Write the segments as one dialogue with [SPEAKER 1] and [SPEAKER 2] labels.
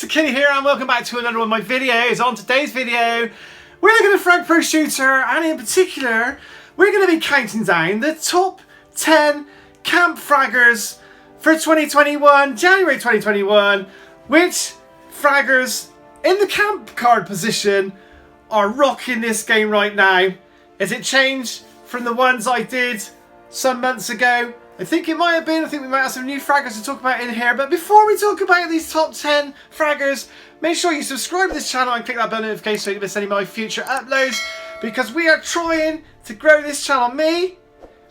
[SPEAKER 1] Mr. Kitty here and welcome back to another one of my videos. On today's video, we're looking at Frag Pro Shooter, and in particular, we're going to be counting down the top 10 camp fraggers for 2021, January 2021, which fraggers in the camp card position are rocking this game right now. Has it changed from the ones I did some months ago? I think it might have been. I think we might have some new fraggers to talk about in here. But before we talk about these top 10 fraggers, make sure you subscribe to this channel and click that bell notification so you don't miss any of my future uploads. Because we are trying to grow this channel, me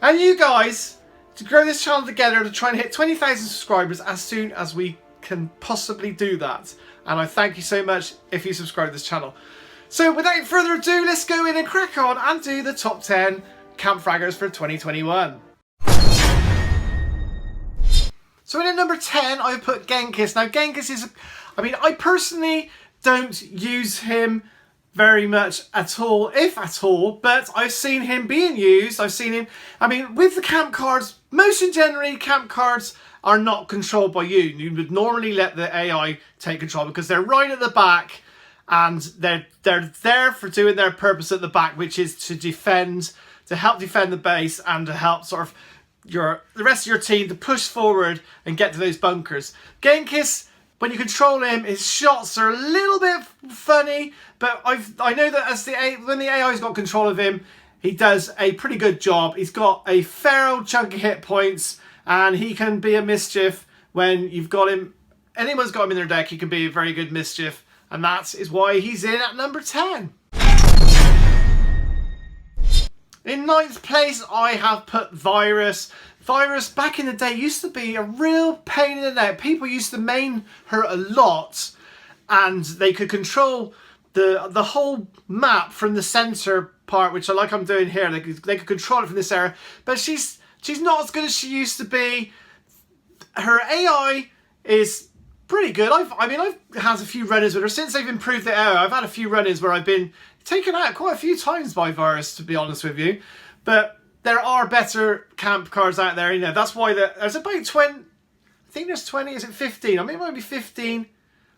[SPEAKER 1] and you guys, to grow this channel together to try and hit 20,000 subscribers as soon as we can possibly do that. And I thank you so much if you subscribe to this channel. So without further ado, let's go in and crack on and do the top 10 camp fraggers for 2021. So in at number 10, I put Genkis. Now Genkis is, I personally don't use him very much at all, if at all, but I've seen him being used. I've seen him, with the camp cards, most in generally, camp cards are not controlled by you. You would normally let the AI take control because they're right at the back and they're there for doing their purpose at the back, which is to defend, to help defend the base and to help sort of the rest of your team to push forward and get to those bunkers. Genkis, when you control him, his shots are a little bit funny, but I know that when the AI's got control of him, he does a pretty good job. He's got a fair old chunk of hit points, and he can be a mischief when you've got him. Anyone's got him in their deck, he can be a very good mischief, and that is why he's in at number 10. In 9th place, I have put Virus. Virus, back in the day, used to be a real pain in the neck. People used to main her a lot, and they could control the whole map from the center part, which I'm doing here. They could control it from this area, but she's not as good as she used to be. Her AI is pretty good. I've had a few run-ins with her since they've improved the AI. I've had a few run-ins where I've been taken out quite a few times by Virus, to be honest with you. But there are better camp cards out there, that's why there's about 20, I think there's 20, is it 15? It might be 15.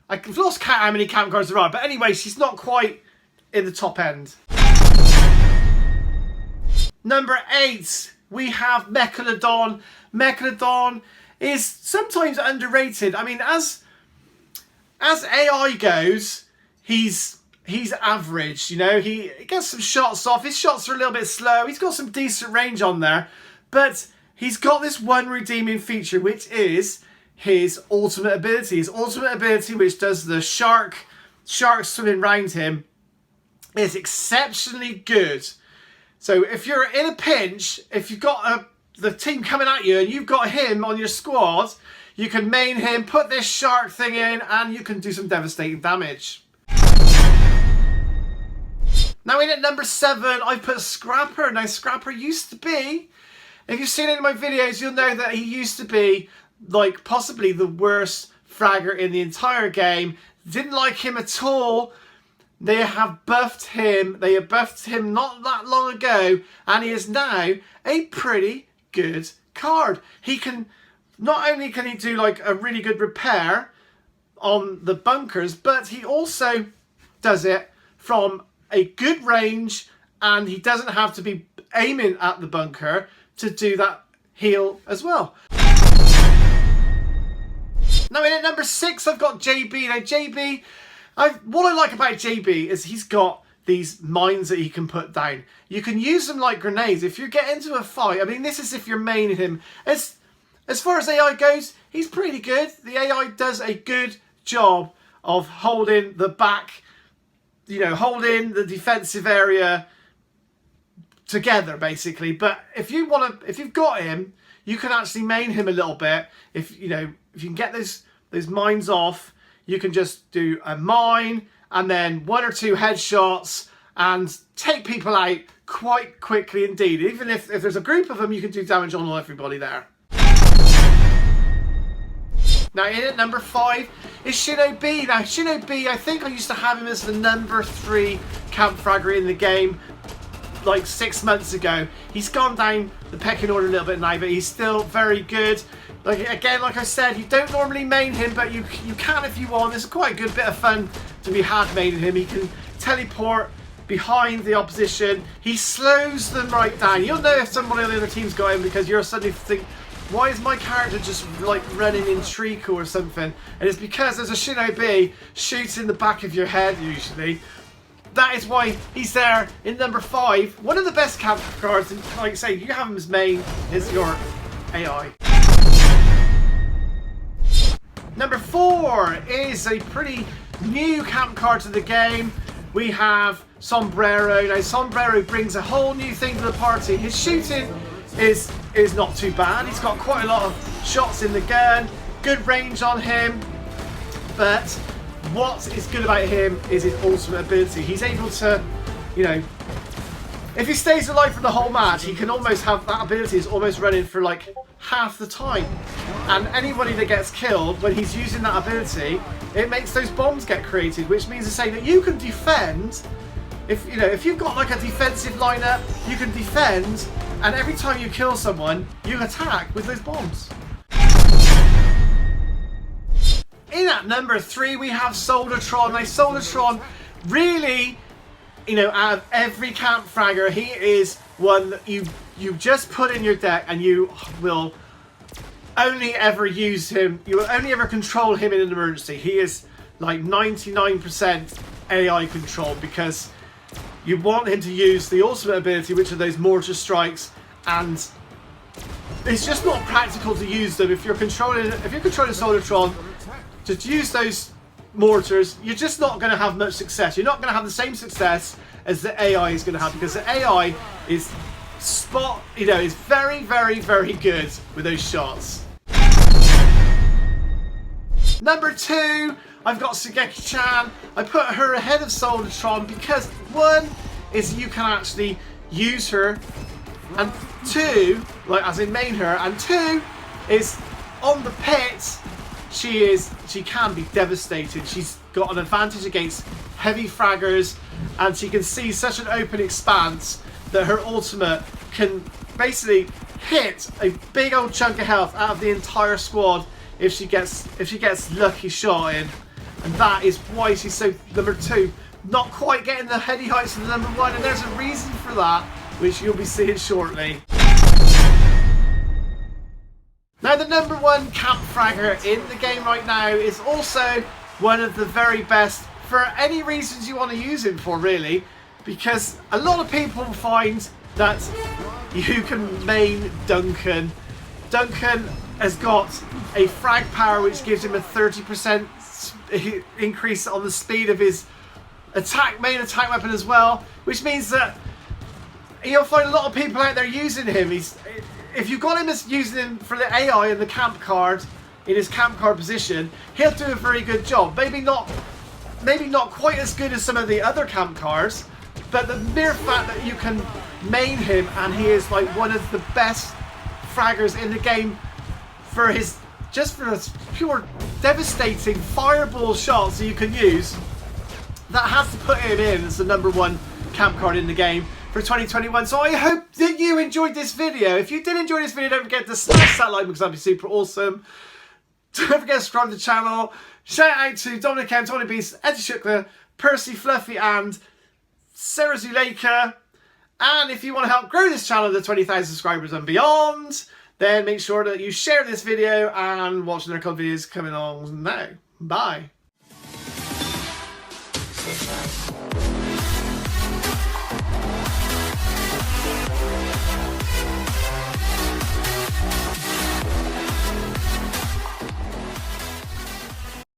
[SPEAKER 1] I've lost count how many camp cards there are, but anyway, she's not quite in the top end. Number 8, we have Megalodon. Megalodon is sometimes underrated. As AI goes, he's average, he gets some shots off. His shots are a little bit slow. He's got some decent range on there, but he's got this one redeeming feature, which is his ultimate ability. His ultimate ability, which does the shark swimming around him, is exceptionally good. So if you're in a pinch, if you've got the team coming at you and you've got him on your squad, you can main him, put this shark thing in, and you can do some devastating damage. Now in at number 7, I've put Scrapper. Now Scrapper used to be, if you've seen any of my videos, you'll know that he used to be like possibly the worst fragger in the entire game. Didn't like him at all. They have buffed him. They have buffed him not that long ago, and he is now a pretty good card. He can, not only can he do like a really good repair on the bunkers, but he also does it from a good range, and he doesn't have to be aiming at the bunker to do that heal as well. Now in at number 6, I've got JB. Now JB, what I like about JB is he's got these mines that he can put down. You can use them like grenades. If you get into a fight, this is if you're maining him. As far as AI goes, he's pretty good. The AI does a good job of holding the back, holding the defensive area together, basically. But if you've got him, you can actually main him a little bit. If you can get those mines off, you can just do a mine and then 1 or 2 headshots and take people out quite quickly indeed. Even if there's a group of them, you can do damage on everybody there. Now in at number 5 is Shinobi. Now Shinobi, I think I used to have him as the number 3 camp fragger in the game like 6 months ago. He's gone down the pecking order a little bit now, but he's still very good. Again, like I said, you don't normally main him, but you can if you want. It's quite a good bit of fun to be hard maining him. He can teleport behind the opposition. He slows them right down. You'll know if somebody on the other team's got him because you'll suddenly think, why is my character just like running in Trico or something? And it's because there's a shinobi shoots in the back of your head usually. That is why he's there in number 5. One of the best camp cards, and like I say, you have him as main, is your AI. Number 4 is a pretty new camp card to the game. We have Sombrero. Now Sombrero brings a whole new thing to the party. His shooting is not too bad. He's got quite a lot of shots in the gun, good range on him, but what is good about him is his ultimate ability. He's able to, you know, if he stays alive for the whole match, he can almost have that ability is almost running for like half the time. And anybody that gets killed when he's using that ability, it makes those bombs get created, which means to say that you can defend. If you've got like a defensive lineup, you can defend, and every time you kill someone, you attack with those bombs. In at number 3, we have Soldatron. Now Soldatron, really, out of every camp fragger, he is one that you just put in your deck, and you will only ever use him. You will only ever control him in an emergency. He is like 99% AI control because you want him to use the ultimate ability, which are those mortar strikes, and it's just not practical to use them if you're controlling Soldatron. To use those mortars, you're just not going to have much success. You're not going to have the same success as the AI is going to have, because the AI is is very, very, very good with those shots. Number 2, I've got Sogeki-chan. I put her ahead of Soldatron because 1 is you can actually use her, and 2, like as in main her, and 2 is on the pit. She can be devastating. She's got an advantage against heavy fraggers, and she can see such an open expanse that her ultimate can basically hit a big old chunk of health out of the entire squad if she gets lucky shot in. And that is why she's so number 2. Not quite getting the heady heights of the number 1, and there's a reason for that, which you'll be seeing shortly. Now the number 1 camp fragger in the game right now is also one of the very best for any reasons you want to use him for, really, because a lot of people find that you can main Duncan. Duncan has got a frag power which gives him a 30% increase on the speed of his main attack weapon as well, which means that you'll find a lot of people out there using him. If you've got him as using him for the AI in the camp card, in his camp card position, he'll do a very good job. Maybe not quite as good as some of the other camp cards, but the mere fact that you can main him and he is like one of the best fraggers in the game for his pure devastating fireball shots that you can use, that has to put him in as the number 1 camp card in the game for 2021. So I hope that you enjoyed this video. If you did enjoy this video, don't forget to smash that like because that'd be super awesome. Don't forget to subscribe to the channel. Shout out to Dominic M, Tony Beast, Eddie Shukla, Percy Fluffy, and Sarah Zuleika. And if you want to help grow this channel to 20,000 subscribers and beyond, then make sure that you share this video and watch their videos coming on now. Bye.